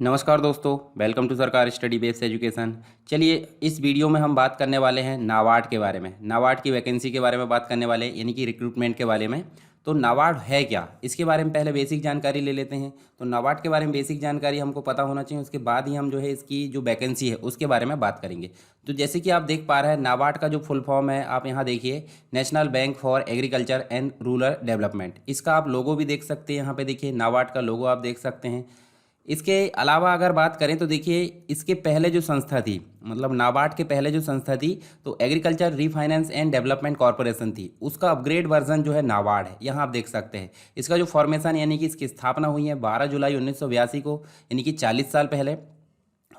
नमस्कार दोस्तों, welcome to सरकार स्टडी बेस्ड एजुकेशन। चलिए इस वीडियो में हम बात करने वाले हैं नाबार्ड के बारे में। नाबार्ड की वैकेंसी के बारे में बात करने वाले हैं, यानी कि रिक्रूटमेंट के बारे में। तो नाबार्ड है क्या, इसके बारे में पहले बेसिक जानकारी ले लेते हैं। तो नाबार्ड के बारे में बेसिक जानकारी हमको पता होना चाहिए, उसके बाद ही हम जो है इसकी जो वैकेंसी है उसके बारे में बात करेंगे। तो जैसे कि आप देख पा रहे हैं, नाबार्ड का जो फुल फॉर्म है आप यहाँ देखिए, national bank for agriculture and rural development. इसका आप लोगो भी देख सकते हैं, यहाँ पे देखिए नाबार्ड का लोगो आप देख सकते हैं। इसके अलावा अगर बात करें तो देखिए, इसके पहले जो संस्था थी, मतलब नाबार्ड के पहले जो संस्था थी तो agriculture refinance and development corporation थी। उसका अपग्रेड वर्जन जो है नाबार्ड है, यहाँ आप देख सकते हैं। इसका जो फॉर्मेशन यानी कि इसकी स्थापना हुई है 12 जुलाई 1982 को, यानी कि 40 साल पहले।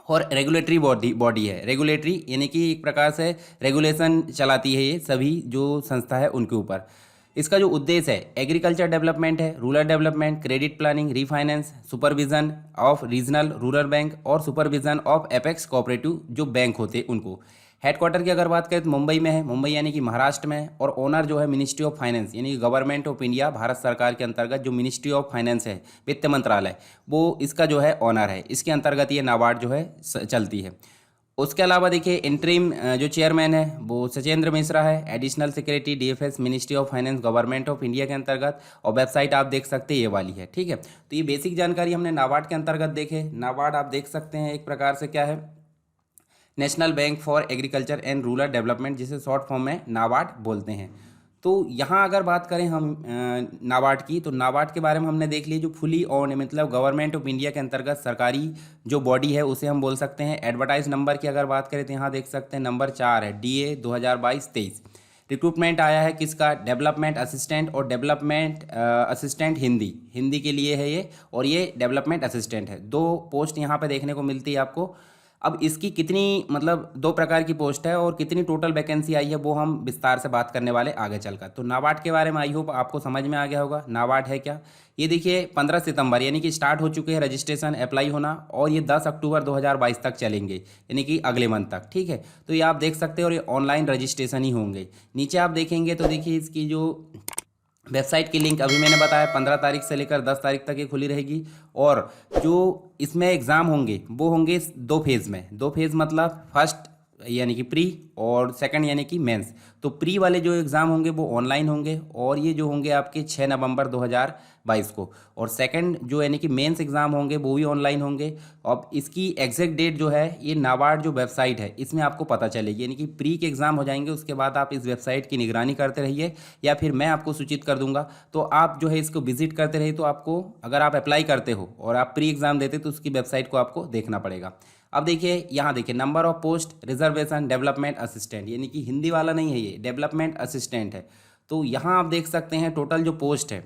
और रेगुलेटरी बॉडी है, रेगुलेटरी यानी कि एक प्रकार से रेगुलेशन चलाती है ये सभी जो संस्था है उनके ऊपर। इसका जो उद्देश्य है एग्रीकल्चर डेवलपमेंट है, rural development, credit planning, refinance, supervision of regional rural bank और सुपरविजन ऑफ एपेक्स कोऑपरेटिव जो बैंक होते हैं उनको। हेडक्वार्टर की अगर बात करें तो मुंबई में है, मुंबई यानी कि महाराष्ट्र में है। और ओनर जो है मिनिस्ट्री ऑफ फाइनेंस यानी कि गवर्नमेंट ऑफ इंडिया, भारत सरकार के अंतर्गत जो मिनिस्ट्री ऑफ फाइनेंस है, वित्त मंत्रालय, वो इसका जो है ओनर है। इसके अंतर्गत ये नाबार्ड जो है चलती है। उसके अलावा देखिए इंटरिम जो चेयरमैन है वो सचेंद्र मिश्रा है। Additional secretary DFS, ministry of finance, government of India के अंतर्गत। और वेबसाइट आप देख सकते हैं ये वाली है, ठीक है। तो ये बेसिक जानकारी हमने नाबार्ड के अंतर्गत देखे। नाबार्ड आप देख सकते हैं एक प्रकार से क्या है, national bank for agriculture and rural development, जिसे शॉर्ट फॉर्म में नाबार्ड बोलते हैं। तो यहाँ अगर बात करें हम नाबार्ड की, तो नाबार्ड के बारे में हमने देख लिया। जो फुली ऑन मतलब गवर्नमेंट ऑफ इंडिया के अंतर्गत सरकारी जो बॉडी है उसे हम बोल सकते हैं। एडवर्टाइज नंबर की अगर बात करें तो यहाँ देख सकते हैं नंबर 4 है, DA 2022-23। रिक्रूटमेंट आया है किसका, डेवलपमेंट असिस्टेंट और डेवलपमेंट असिस्टेंट हिंदी, हिंदी के लिए है ये। और ये डेवलपमेंट असिस्टेंट है। 2 पोस्ट यहाँ पे देखने को मिलती है आपको। अब इसकी कितनी मतलब 2 प्रकार की पोस्ट है और कितनी टोटल वैकेंसी आई है वो हम विस्तार से बात करने वाले आगे चलकर। तो नाबार्ड के बारे में आई होप आपको समझ में आ गया होगा नाबार्ड है क्या। ये देखिए 15 सितंबर यानी कि स्टार्ट हो चुके हैं रजिस्ट्रेशन अप्लाई होना, और ये 10 अक्टूबर 2022 तक चलेंगे, यानी कि अगले मंथ तक, ठीक है। तो ये आप देख सकते हैं, और ये ऑनलाइन रजिस्ट्रेशन ही होंगे। नीचे आप देखेंगे तो देखिए इसकी जो वेबसाइट की लिंक अभी मैंने बताया 15 तारीख से लेकर 10 तारीख तक ये खुली रहेगी। और जो इसमें एग्ज़ाम होंगे वो होंगे 2 फेज़ में। 2 फेज़ मतलब फर्स्ट यानी कि प्री और सेकंड यानी कि मेंस। तो प्री वाले जो एग्ज़ाम होंगे वो ऑनलाइन होंगे, और ये जो होंगे आपके 6 नवंबर 2022 को। और सेकंड जो यानी कि मेंस एग्ज़ाम होंगे वो भी ऑनलाइन होंगे। अब इसकी एग्जैक्ट डेट जो है ये नाबार्ड जो वेबसाइट है इसमें आपको पता चलेगी, यानी कि प्री के एग्ज़ाम हो जाएंगे उसके बाद आप इस वेबसाइट की निगरानी करते रहिए, या फिर मैं आपको सूचित कर दूंगा। तो आप जो है इसको विजिट करते रहिए। तो आपको अगर आप अप्लाई करते हो और आप प्री एग्ज़ाम देते तो उसकी वेबसाइट को आपको देखना पड़ेगा। अब देखिए यहाँ देखिए number of post reservation development assistant, यानी कि हिंदी वाला नहीं है, ये डेवलपमेंट असिस्टेंट है। तो यहाँ आप देख सकते हैं टोटल जो पोस्ट है,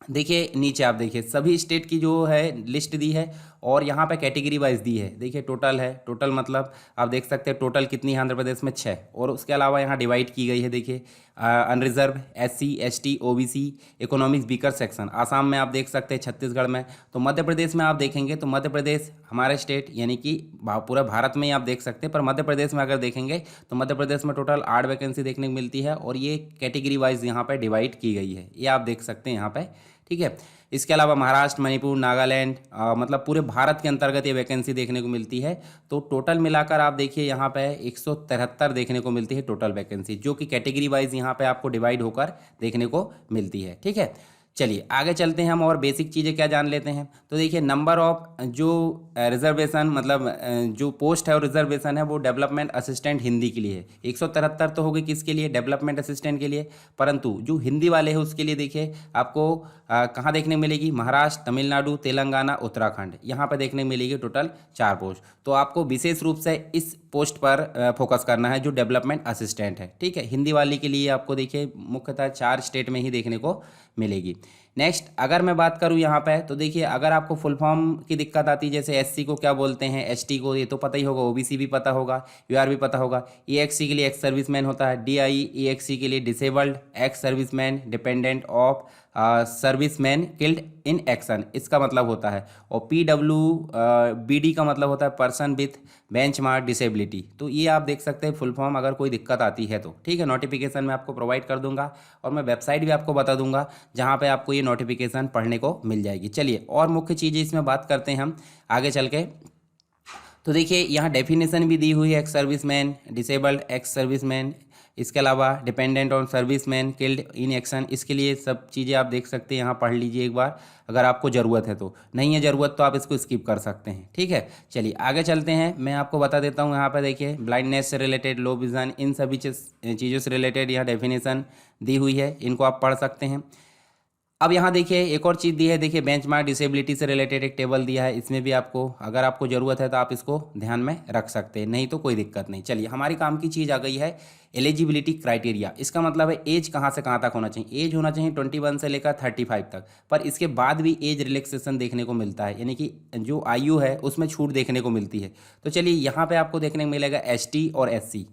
देखिए नीचे आप देखिए सभी स्टेट की जो है लिस्ट दी है, और यहाँ पे कैटेगरी वाइज दी है। देखिए टोटल है, टोटल मतलब आप देख सकते हैं टोटल कितनी है आंध्र प्रदेश में 6। और उसके अलावा यहाँ डिवाइड की गई है, देखिए unreserved, SC ST OBC economics weaker section. Assam में आप देख सकते हैं, छत्तीसगढ़ में। तो मध्य प्रदेश में आप देखेंगे तो मध्य प्रदेश हमारे स्टेट यानी कि पूरा भारत में ही आप देख सकते हैं, पर मध्य प्रदेश में अगर देखेंगे तो मध्य प्रदेश में टोटल 8 वैकेंसी देखने को मिलती है, और ये कैटेगरी वाइज यहाँ पर डिवाइड की गई है, ये आप देख सकते हैं यहाँ पर, ठीक है। इसके अलावा महाराष्ट्र, मणिपुर, नागालैंड, मतलब पूरे भारत के अंतर्गत ये वैकेंसी देखने को मिलती है। तो टोटल मिलाकर आप देखिए यहाँ पे 173 देखने को मिलती है टोटल वैकेंसी, जो कि कैटेगरी वाइज यहाँ पे आपको डिवाइड होकर देखने को मिलती है, ठीक है। चलिए आगे चलते हैं हम, और बेसिक चीज़ें क्या जान लेते हैं। तो देखिए नंबर ऑफ जो रिजर्वेशन मतलब जो पोस्ट है और रिजर्वेशन है वो डेवलपमेंट असिस्टेंट हिंदी के लिए है। 173 तो होगी किसके लिए, डेवलपमेंट असिस्टेंट के लिए। परंतु जो हिंदी वाले हैं उसके लिए देखिए आपको कहाँ देखने को मिलेगी, महाराष्ट्र, तमिलनाडु, तेलंगाना, उत्तराखंड, यहाँ पर देखने को मिलेगी टोटल 4 पोस्ट। तो आपको विशेष रूप से इस पोस्ट पर फोकस करना है जो डेवलपमेंट असिस्टेंट है, ठीक है। हिंदी वाली के लिए आपको देखिए मुख्यतः 4 स्टेट में ही देखने को मिलेगी। नेक्स्ट अगर मैं बात करूं यहाँ पे, तो देखिए अगर आपको फुल फॉर्म की दिक्कत आती है, जैसे SC को क्या बोलते हैं, ST को ये तो पता ही होगा, OBC भी पता होगा, UR भी पता होगा, EXC के लिए एक्स सर्विसमैन होता है, DI EXC के लिए disabled ex serviceman dependent of serviceman killed in action, इसका मतलब होता है। और PWBD का मतलब होता है पर्सन विथ बेंचमार्क डिसेबिलिटी। तो ये आप देख सकते हैं फुल फॉर्म, अगर कोई दिक्कत आती है तो, ठीक है। नोटिफिकेशन में आपको प्रोवाइड कर दूंगा, और मैं वेबसाइट भी आपको बता दूंगा जहाँ पे आपको ये नोटिफिकेशन पढ़ने को मिल जाएगी। चलिए और मुख्य चीज़ें इसमें बात करते हैं हम आगे चल के। तो देखिए यहाँ डेफिनेशन भी दी हुई है, ex serviceman, disabled ex serviceman, इसके अलावा dependent on serviceman killed in action, इसके लिए सब चीज़ें आप देख सकते हैं, यहाँ पढ़ लीजिए एक बार अगर आपको ज़रूरत है। तो नहीं है ज़रूरत तो आप इसको स्किप कर सकते हैं, ठीक है। चलिए आगे चलते हैं, मैं आपको बता देता हूँ। यहाँ पर देखिए ब्लाइंडनेस से रिलेटेड, लो विजन, इन सभी चीज़ों से रिलेटेड यहाँ डेफिनेशन दी हुई है, इनको आप पढ़ सकते हैं। अब यहाँ देखिए एक और चीज़ दी है, देखिए बेंचमार्क डिसेबिलिटी से रिलेटेड एक टेबल दिया है, इसमें भी आपको अगर आपको ज़रूरत है तो आप इसको ध्यान में रख सकते हैं, नहीं तो कोई दिक्कत नहीं। चलिए हमारी काम की चीज़ आ गई है एलिजिबिलिटी क्राइटेरिया। इसका मतलब है एज कहाँ से कहाँ तक होना चाहिए। एज होना चाहिए 21 से लेकर 35 तक, पर इसके बाद भी एज रिलैक्सेशन देखने को मिलता है, यानी कि जो आयु है उसमें छूट देखने को मिलती है। तो चलिए यहाँ पर आपको देखने को मिलेगा एसटी और एससी,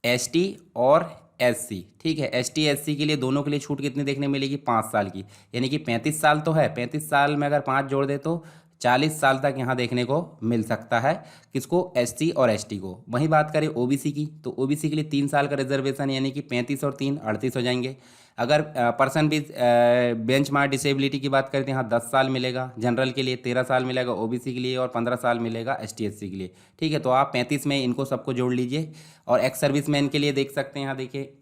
एसटी और एससी, ठीक है। एसटी एससी के लिए दोनों के लिए छूट कितनी देखने मिलेगी, 5 साल की, यानी कि 35 साल तो है, 35 साल में अगर 5 जोड़ दे तो 40 साल तक यहाँ देखने को मिल सकता है। किसको, एससी और एसटी को। वहीं बात करें ओबीसी की, तो ओबीसी के लिए 3 साल का रिजर्वेशन, यानी कि 35 और 3 38 हो जाएंगे। अगर पर्सन विद बेंचमार्क डिसेबिलिटी की बात करें तो यहाँ 10 साल मिलेगा, जनरल के लिए 13 साल मिलेगा ओबीसी के लिए, और 15 साल मिलेगा एसटी एससी के लिए, ठीक है। तो आप 35 में इनको सबको जोड़ लीजिए। और एक्स सर्विसमैन के लिए देख सकते हैं यहाँ देखिए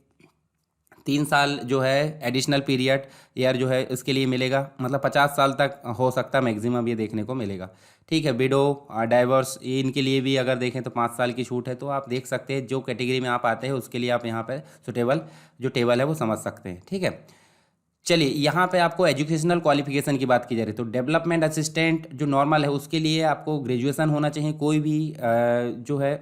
3 साल जो है एडिशनल पीरियड ईयर जो है उसके लिए मिलेगा, मतलब 50 साल तक हो सकता है मैक्सिमम ये देखने को मिलेगा, ठीक है। विडो, डाइवर्स, इनके लिए भी अगर देखें तो 5 साल की छूट है। तो आप देख सकते हैं जो कैटेगरी में आप आते हैं उसके लिए आप यहाँ पर सुटेबल जो टेबल है वो समझ सकते हैं, ठीक है। चलिए यहाँ पे आपको एजुकेशनल क्वालिफिकेशन की बात की जा रही है, तो डेवलपमेंट असिस्टेंट जो नॉर्मल है उसके लिए आपको ग्रेजुएशन होना चाहिए, कोई भी जो है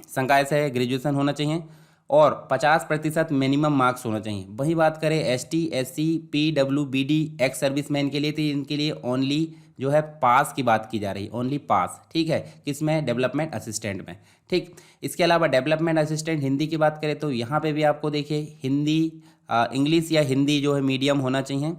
संकाय से ग्रेजुएशन होना चाहिए, और 50% मिनिमम मार्क्स होना चाहिए। वही बात करें ST, SC, PWBD, ex serviceman के लिए, तो इनके लिए ओनली जो है पास की बात की जा रही है, ओनली पास, ठीक है। किसमें, डेवलपमेंट असिस्टेंट में, ठीक। इसके अलावा डेवलपमेंट असिस्टेंट हिंदी की बात करें तो यहाँ पे भी आपको देखिए हिंदी, इंग्लिश या हिंदी जो है मीडियम होना चाहिए,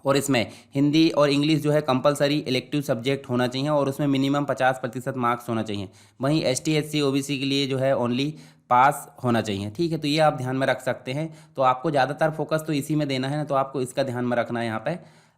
और इसमें हिंदी और इंग्लिश जो है कंपलसरी इलेक्टिव सब्जेक्ट होना चाहिए, और उसमें मिनिमम 50% मार्क्स होना चाहिए। वहीं एसटी, एससी, ओबीसी के लिए जो है ओनली पास होना चाहिए, ठीक है। तो ये आप ध्यान में रख सकते हैं। तो आपको ज़्यादातर फोकस तो इसी में देना है ना, तो आपको इसका ध्यान में रखना है यहाँ पे।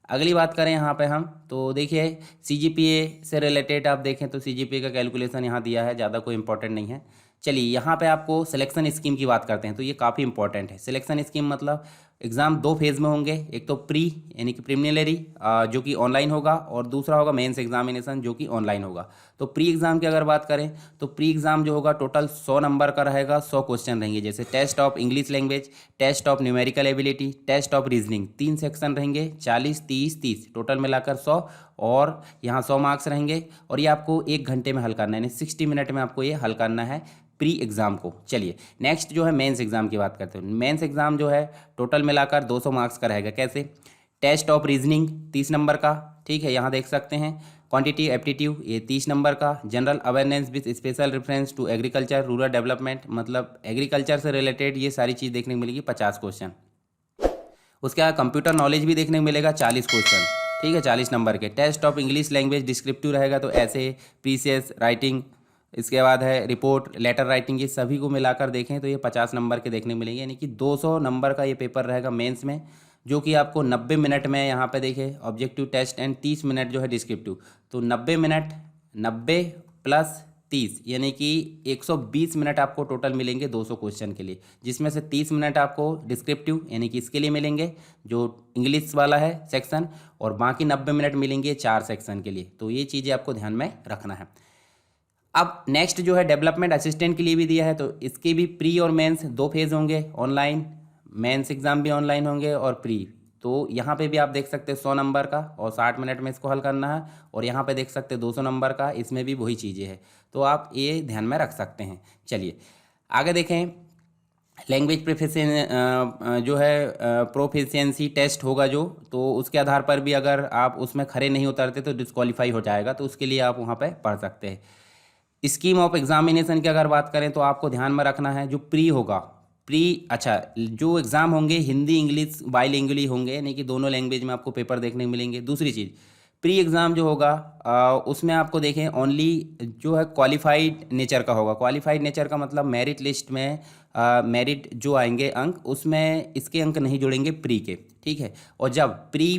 अगली बात करें यहाँ पे हम, तो देखिए सीजीपीए से रिलेटेड आप देखें तो सीजीपीए का कैलकुलेशन यहाँ दिया है, ज़्यादा कोई इंपॉर्टेंट नहीं है। चलिए यहाँ पे आपको सिलेक्शन स्कीम की बात करते हैं, तो ये काफ़ी इंपॉर्टेंट है। सिलेक्शन स्कीम मतलब एग्ज़ाम 2 फेज़ में होंगे, एक तो प्री यानी कि प्रीलिमिनरी जो कि ऑनलाइन होगा, और दूसरा होगा मेंस एग्जामिनेशन जो कि ऑनलाइन होगा। तो प्री एग्ज़ाम की अगर बात करें तो प्री एग्ज़ाम जो होगा टोटल 100 नंबर का रहेगा, 100 क्वेश्चन रहेंगे, जैसे test of English language, test of numerical ability, test of reasoning, 3 section रहेंगे, 40, 30, 30 टोटल मिलाकर 100, और यहाँ 100 मार्क्स रहेंगे, और ये आपको 1 घंटे में हल करना है, यानी 60 मिनट में आपको ये हल करना है प्री एग्ज़ाम को। चलिए नेक्स्ट जो है मेंस एग्ज़ाम की बात करते हैं। मेंस एग्ज़ाम जो है टोटल मिलाकर 200 मार्क्स का रहेगा। कैसे, टेस्ट ऑफ रीजनिंग 30 नंबर का, ठीक है, यहाँ देख सकते हैं। क्वांटिटी एप्टीट्यूड ये 30 नंबर का। General awareness with special reference to agriculture rural development, मतलब एग्रीकल्चर से रिलेटेड ये सारी चीज़ देखने को मिलेगी, 50 क्वेश्चन। उसके बाद कंप्यूटर नॉलेज भी देखने को मिलेगा, 40 क्वेश्चन, ठीक है, 40 नंबर के। Test of English language descriptive रहेगा, तो ऐसे प्रीसियस राइटिंग, इसके बाद है रिपोर्ट, लेटर राइटिंग, ये सभी को मिलाकर देखें तो ये 50 नंबर के देखने को मिलेंगे, यानी कि 200 नंबर का ये पेपर रहेगा मेंस में, जो कि आपको 90 मिनट में यहाँ पे देखें ऑब्जेक्टिव टेस्ट एंड 30 मिनट जो है डिस्क्रिप्टिव। तो 90 मिनट, 90 प्लस 30 यानी कि 120 मिनट आपको टोटल मिलेंगे 200 क्वेश्चन के लिए, जिसमें से 30 मिनट आपको डिस्क्रिप्टिव यानी कि इसके लिए मिलेंगे जो इंग्लिश वाला है सेक्शन, और बाकी 90 मिनट मिलेंगे 4 सेक्शन के लिए। तो ये चीज़ें आपको ध्यान में रखना है। अब नेक्स्ट जो है डेवलपमेंट असिस्टेंट के लिए भी दिया है, तो इसके भी प्री और मेंस 2 फेज़ होंगे, ऑनलाइन मेंस एग्ज़ाम भी ऑनलाइन होंगे और प्री। तो यहाँ पे भी आप देख सकते हैं 100 नंबर का, और 60 मिनट में इसको हल करना है, और यहाँ पे देख सकते हैं 200 नंबर का, इसमें भी वही चीज़ें हैं, तो आप ये ध्यान में रख सकते हैं। चलिए आगे देखें, लैंग्वेज प्रोफिशिएंसी जो है प्रोफिशिएंसी टेस्ट होगा जो, तो उसके आधार पर भी अगर आप उसमें खरे नहीं उतरते तो डिस्क्वालीफाई हो जाएगा, तो उसके लिए आप वहाँ पे पढ़ सकते हैं। स्कीम ऑफ एग्जामिनेशन की अगर बात करें तो आपको ध्यान में रखना है जो प्री होगा, प्री अच्छा जो एग्ज़ाम होंगे हिंदी इंग्लिश बाइलिंगुअली होंगे, यानी कि दोनों लैंग्वेज में आपको पेपर देखने को मिलेंगे। दूसरी चीज़, प्री एग्ज़ाम जो होगा उसमें आपको देखें ओनली जो है क्वालिफाइड नेचर का होगा। क्वालिफाइड नेचर का मतलब मेरिट लिस्ट में मेरिट जो आएंगे अंक, उसमें इसके अंक नहीं जुड़ेंगे प्री के, ठीक है। और जब प्री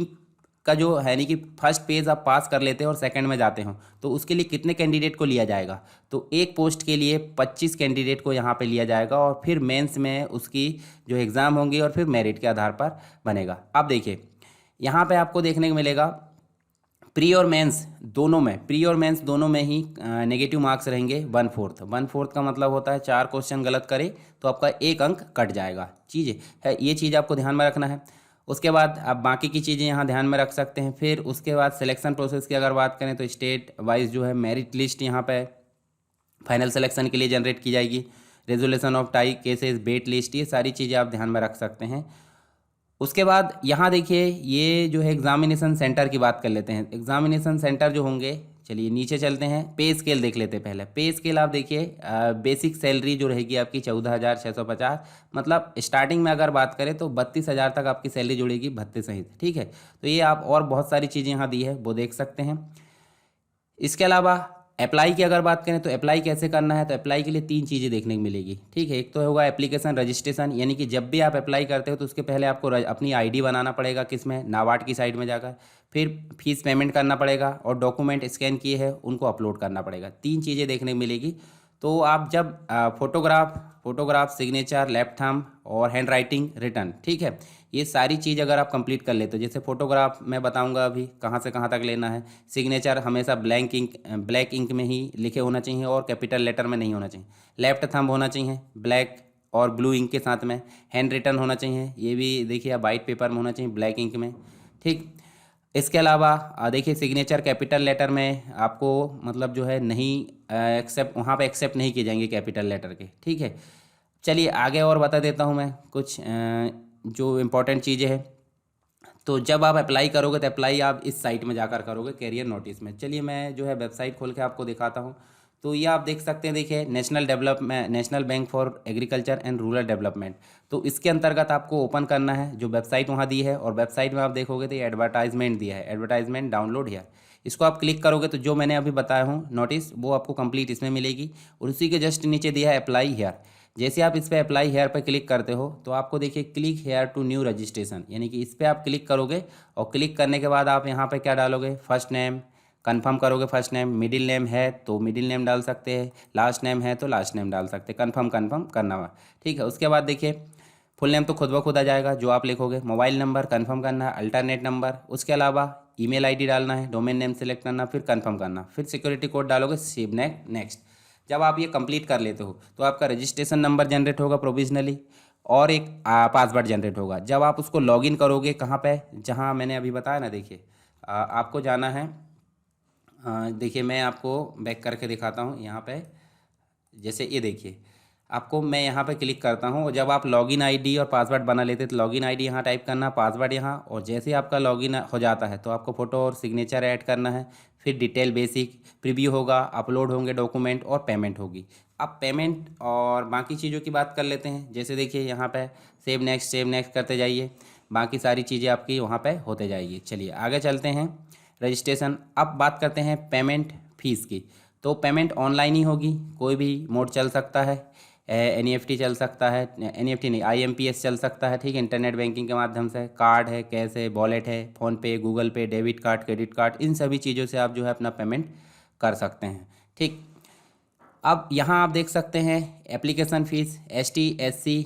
का जो है नहीं कि फर्स्ट पेज आप पास कर लेते हो और सेकंड में जाते हो, तो उसके लिए कितने कैंडिडेट को लिया जाएगा? तो एक पोस्ट के लिए 25 कैंडिडेट को यहाँ पे लिया जाएगा और फिर मेंस में उसकी जो एग्ज़ाम होंगी और फिर मेरिट के आधार पर बनेगा। अब देखिए यहाँ पे आपको देखने को मिलेगा प्री और मेंस दोनों में ही नेगेटिव मार्क्स रहेंगे 1/4। 1/4 का मतलब होता है 4 क्वेश्चन गलत करे तो आपका 1 अंक कट जाएगा। चीज़ है ये चीज़ आपको ध्यान में रखना है। उसके बाद आप बाकी की चीज़ें यहाँ ध्यान में रख सकते हैं। फिर उसके बाद सिलेक्शन प्रोसेस की अगर बात करें तो स्टेट वाइज जो है मेरिट लिस्ट यहाँ पे फाइनल सिलेक्शन के लिए जनरेट की जाएगी। Resolution of tie cases, wait list, ये सारी चीज़ें आप ध्यान में रख सकते हैं। उसके बाद यहाँ देखिए ये जो है एग्जामिनेशन सेंटर की बात कर लेते हैं। एग्जामिनेशन सेंटर जो होंगे, चलिए नीचे चलते हैं, पे स्केल देख लेते हैं पहले। पे स्केल आप देखिए बेसिक सैलरी जो रहेगी आपकी 14,650, मतलब स्टार्टिंग में अगर बात करें तो 32,000 तक आपकी सैलरी जुड़ेगी भत्ते सहित। ठीक है, तो ये आप और बहुत सारी चीज़ें यहाँ दी है वो देख सकते हैं। इसके अलावा अप्लाई की अगर बात करें तो अप्लाई कैसे करना है, तो अप्लाई के लिए 3 चीज़ें देखने को मिलेगी। ठीक है, एक तो होगा एप्लीकेशन रजिस्ट्रेशन, यानी कि जब भी आप अप्लाई करते हो तो उसके पहले आपको अपनी आईडी बनाना पड़ेगा, किसमें, नाबार्ड की साइट में जाकर। फिर फीस पेमेंट करना पड़ेगा और डॉक्यूमेंट स्कैन किए हैं उनको अपलोड करना पड़ेगा। 3 चीज़ें देखने को मिलेगी। तो आप जब फोटोग्राफ, सिग्नेचर, लेफ्ट थंब और हैंड राइटिंग रिटर्न, ठीक है, ये सारी चीज़ अगर आप कंप्लीट कर लेते हो, जैसे फोटोग्राफ मैं बताऊंगा अभी कहाँ से कहाँ तक लेना है। सिग्नेचर हमेशा ब्लैक इंक में ही लिखे होना चाहिए और कैपिटल लेटर में नहीं होना चाहिए। लेफ्ट थंब होना चाहिए ब्लैक और ब्लू इंक के साथ में। हैंड रिटर्न होना चाहिए, ये भी देखिए आप वाइट पेपर में होना चाहिए, ब्लैक इंक में। ठीक, इसके अलावा देखिए सिग्नेचर कैपिटल लेटर में आपको मतलब जो है नहीं एक्सेप्ट, वहाँ पे एक्सेप्ट नहीं किए जाएंगे कैपिटल लेटर के। ठीक है, चलिए आगे और बता देता हूँ मैं कुछ जो इम्पोर्टेंट चीज़ें हैं। तो जब आप अप्लाई करोगे तो अप्लाई आप इस साइट में जाकर करोगे, कैरियर नोटिस में। चलिए मैं जो है वेबसाइट खोल के आपको दिखाता हूँ। तो ये आप देख सकते हैं, देखिए national bank for agriculture and rural development. तो इसके अंतर्गत आपको ओपन करना है, जो वेबसाइट वहाँ दी है, और वेबसाइट में आप देखोगे तो ये एडवर्टाइजमेंट दिया है, एडवर्टाइजमेंट डाउनलोड हियर। इसको आप क्लिक करोगे तो जो मैंने अभी बताया हूँ नोटिस वो आपको कंप्लीट इसमें मिलेगी, और उसी के जस्ट नीचे दिया है अप्लाई हियर। जैसे आप इस पर अप्लाई हेयर पर क्लिक करते हो तो आपको देखिए click here to new registration, यानी कि इस पर आप क्लिक करोगे और क्लिक करने के बाद आप यहाँ पे क्या डालोगे, फर्स्ट नेम कंफर्म करोगे, फर्स्ट नेम, मिडिल नेम है तो मिडिल नेम डाल सकते हैं, लास्ट नेम है तो लास्ट नेम डाल सकते हैं, कंफर्म करना हुआ। ठीक है, उसके बाद देखिए फुल नेम तो खुद ब खुद आ जाएगा जो आप लिखोगे, मोबाइल नंबर कंफर्म करना है, अल्टरनेट नंबर, उसके अलावा ईमेल आईडी डालना है, डोमेन नेम सेलेक्ट करना, फिर कंफर्म करना, फिर सिक्योरिटी कोड डालोगे, सेव नेक्स्ट। जब आप ये कंप्लीट कर लेते हो तो आपका रजिस्ट्रेशन नंबर जनरेट होगा प्रोविजनली, और एक पासवर्ड जनरेट होगा। जब आप उसको लॉगिन करोगे कहाँ पे, जहाँ मैंने अभी बताया ना, देखिए आपको जाना है, देखिए मैं आपको बैक करके दिखाता हूँ यहाँ पे। जैसे ये देखिए आपको मैं यहाँ पे क्लिक करता हूँ, और जब आप लॉगिन आईडी और पासवर्ड बना लेते तो लॉगिन आईडी यहाँ टाइप करना, पासवर्ड यहाँ, और जैसे ही आपका लॉगिन हो जाता है तो आपको फ़ोटो और सिग्नेचर ऐड करना है। फिर डिटेल बेसिक प्रीव्यू होगा, अपलोड होंगे डॉक्यूमेंट और पेमेंट होगी। अब पेमेंट और बाकी चीज़ों की बात कर लेते हैं। जैसे देखिए यहाँ पे सेव नेक्स्ट करते जाइए, बाकी सारी चीज़ें आपकी वहाँ पे होते जाएगी। चलिए आगे चलते हैं, रजिस्ट्रेशन। अब बात करते हैं पेमेंट फ़ीस की। तो पेमेंट ऑनलाइन ही होगी, कोई भी मोड चल सकता है, NEFT चल सकता है, NEFT नहीं IMPS चल सकता है। ठीक है, इंटरनेट बैंकिंग के माध्यम से, कार्ड है, कैश है, वॉलेट है, फ़ोनपे, गूगल पे, डेबिट कार्ड, क्रेडिट कार्ड, इन सभी चीज़ों से आप जो है अपना पेमेंट कर सकते हैं। ठीक, अब यहाँ आप देख सकते हैं एप्लीकेशन फ़ीस ST SC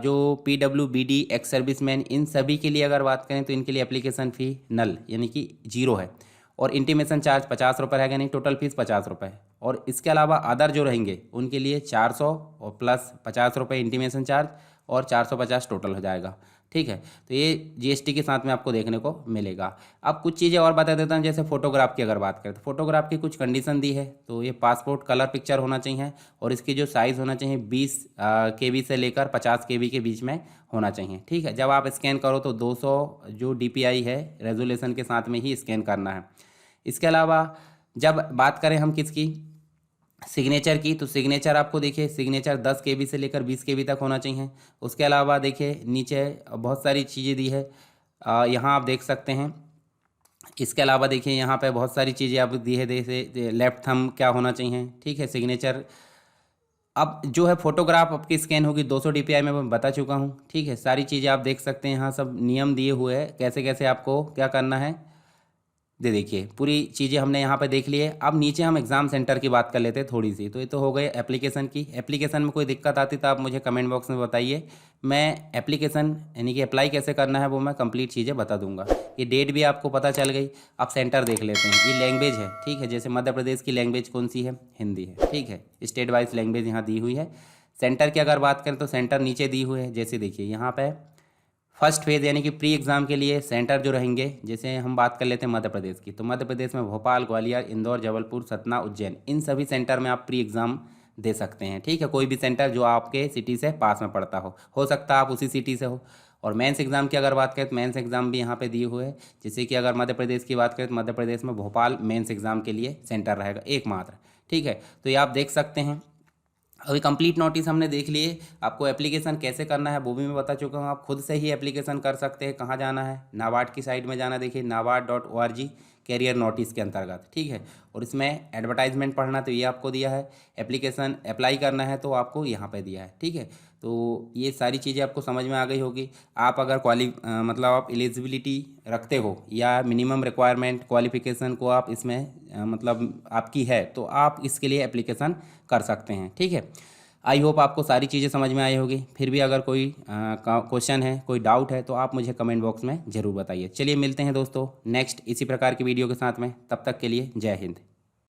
जो PWBD एक्स सर्विसमैन, इन सभी के लिए अगर बात करें तो इनके लिए एप्लीकेशन फ़ी नल यानी कि 0 है, और इंटीमेशन चार्ज 50 रुपये रहेगा, नहीं टोटल फीस 50 रुपये है। और इसके अलावा अदर जो रहेंगे उनके लिए 400 और प्लस 50 रुपये इंटीमेशन चार्ज, और 450 टोटल हो जाएगा। ठीक है, तो ये GST के साथ में आपको देखने को मिलेगा। अब कुछ चीज़ें और बता देता हूँ, जैसे फ़ोटोग्राफ की अगर बात करें तो फ़ोटोग्राफ की कुछ कंडीशन दी है। तो ये पासपोर्ट कलर पिक्चर होना चाहिए, और इसकी जो साइज़ होना चाहिए 20 KB से लेकर 50 KB के बीच में होना चाहिए। ठीक है, जब आप स्कैन करो तो 200 जो DPI है रेजोल्यूशन के साथ में ही स्कैन करना है। इसके अलावा जब बात करें हम किसकी, सिग्नेचर की, तो सिग्नेचर आपको देखिए सिग्नेचर 10 KB से लेकर 20 KB तक होना चाहिए। उसके अलावा देखिए नीचे बहुत सारी चीज़ें दी है, यहाँ आप देख सकते हैं। इसके अलावा देखिए यहाँ पे बहुत सारी चीज़ें आप दी है, जैसे लेफ्ट थंब क्या होना चाहिए। ठीक है, सिग्नेचर। अब जो है फोटोग्राफ आपकी स्कैन होगी 200 DPI में मैं बता चुका हूँ। ठीक है, सारी चीज़ें आप देख सकते हैं, यहाँ सब नियम दिए हुए हैं कैसे कैसे आपको क्या करना है, दे देखिए पूरी चीज़ें हमने यहाँ पे देख ली है। अब नीचे हम एग्ज़ाम सेंटर की बात कर लेते हैं थोड़ी सी। तो ये तो हो गए एप्लीकेशन की। एप्लीकेशन में कोई दिक्कत आती तो आप मुझे कमेंट बॉक्स में बताइए, मैं एप्लीकेशन यानी कि अप्लाई कैसे करना है वो मैं कंप्लीट चीज़ें बता दूंगा। ये डेट भी आपको पता चल गई। अब सेंटर देख लेते हैं। ये लैंग्वेज है, ठीक है, जैसे मध्य प्रदेश की लैंग्वेज कौन सी है, हिंदी है, ठीक है। स्टेट वाइज लैंग्वेज यहाँ दी हुई है। सेंटर की अगर बात करें तो सेंटर नीचे दी हुई है। जैसे देखिए यहाँ पे फर्स्ट फेज़ यानी कि प्री एग्ज़ाम के लिए सेंटर जो रहेंगे, जैसे हम बात कर लेते हैं मध्य प्रदेश की, तो मध्य प्रदेश में भोपाल, ग्वालियर, इंदौर, जबलपुर, सतना, उज्जैन, इन सभी सेंटर में आप प्री एग्ज़ाम दे सकते हैं, ठीक है। कोई भी सेंटर जो आपके सिटी से पास में पड़ता हो सकता है आप उसी सिटी से हो। और मेंस एग्ज़ाम की अगर बात करें तो मेंस एग्ज़ाम भी यहाँ पे दिए हुए है। जैसे कि अगर मध्य प्रदेश की बात करें तो मध्य प्रदेश में भोपाल मेंस एग्ज़ाम के लिए सेंटर रहेगा एकमात्र, ठीक है। तो ये आप देख सकते हैं। अभी कंप्लीट नोटिस हमने देख लिए। आपको एप्लीकेशन कैसे करना है वो भी मैं बता चुका हूँ। आप खुद से ही एप्लीकेशन कर सकते हैं। कहाँ जाना है, नाबार्ड की साइट में जाना, देखिए nabaard.org कैरियर नोटिस के अंतर्गत, ठीक है। और इसमें एडवर्टाइजमेंट पढ़ना तो ये आपको दिया है, एप्लीकेशन अप्लाई करना है तो आपको यहाँ पे दिया है, ठीक है। तो ये सारी चीज़ें आपको समझ में आ गई होगी। आप अगर मतलब आप एलिजिबिलिटी रखते हो या मिनिमम रिक्वायरमेंट क्वालिफिकेशन को आप इसमें मतलब आपकी है तो आप इसके लिए एप्लीकेशन कर सकते हैं, ठीक है। आई होप आपको सारी चीज़ें समझ में आई होगी। फिर भी अगर कोई क्वेश्चन है, कोई डाउट है तो आप मुझे कमेंट बॉक्स में ज़रूर बताइए। चलिए मिलते हैं दोस्तों नेक्स्ट इसी प्रकार की वीडियो के साथ में। तब तक के लिए जय हिंद।